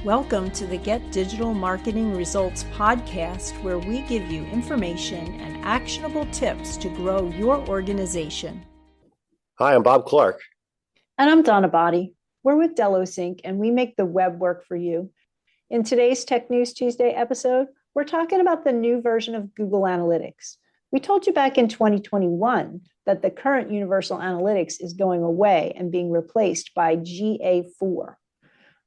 Welcome to the Get Digital Marketing Results podcast, where we give you information and actionable tips to grow your organization. Hi, I'm Bob Clark. And I'm Donna Botti. We're with DelloSync, and we make the web work for you. In today's Tech News Tuesday episode, we're talking about the new version of Google Analytics. We told you back in 2021 that the current Universal Analytics is going away and being replaced by GA4.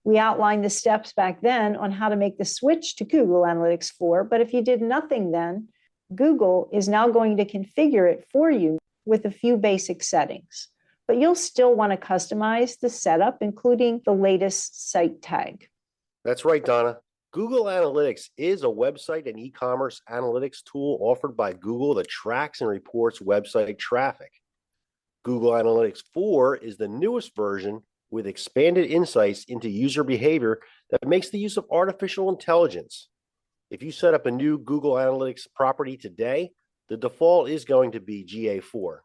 We outlined the steps back then on how to make the switch to Google Analytics 4, but if you did nothing then, Google is now going to configure it for you with a few basic settings. But you'll still want to customize the setup, including the latest site tag. That's right, Donna. Google Analytics is a website and e-commerce analytics tool offered by Google that tracks and reports website traffic. Google Analytics 4 is the newest version with expanded insights into user behavior that makes the use of artificial intelligence. If you set up a new Google Analytics property today, the default is going to be GA4.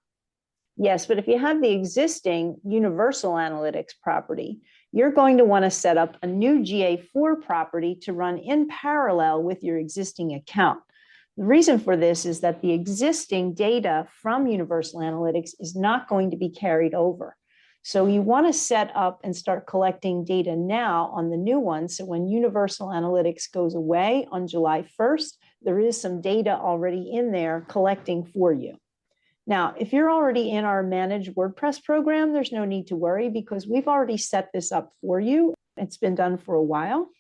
Yes, but if you have the existing Universal Analytics property, you're going to want to set up a new GA4 property to run in parallel with your existing account. The reason for this is that the existing data from Universal Analytics is not going to be carried over. So you want to set up and start collecting data now on the new one. So when Universal Analytics goes away on July 1st, there is some data already in there collecting for you. Now, if you're already in our managed WordPress program, there's no need to worry because we've already set this up for you. It's been done for a while.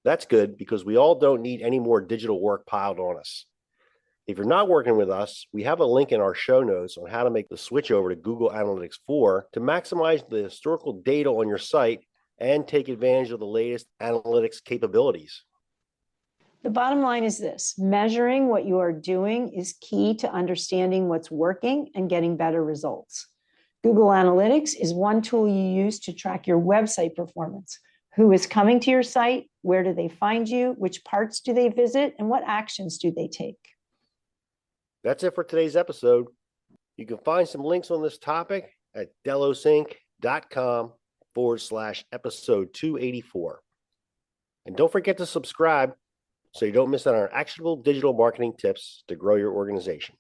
That's good because we all don't need any more digital work piled on us. If you're not working with us, we have a link in our show notes on how to make the switch over to Google Analytics 4 to maximize the historical data on your site and take advantage of the latest analytics capabilities. The bottom line is this: measuring what you are doing is key to understanding what's working and getting better results. Google Analytics is one tool you use to track your website performance. Who is coming to your site? Where do they find you? Which parts do they visit? And what actions do they take? That's it for today's episode. You can find some links on this topic at dellosync.com/episode 284. And don't forget to subscribe so you don't miss out on our actionable digital marketing tips to grow your organization.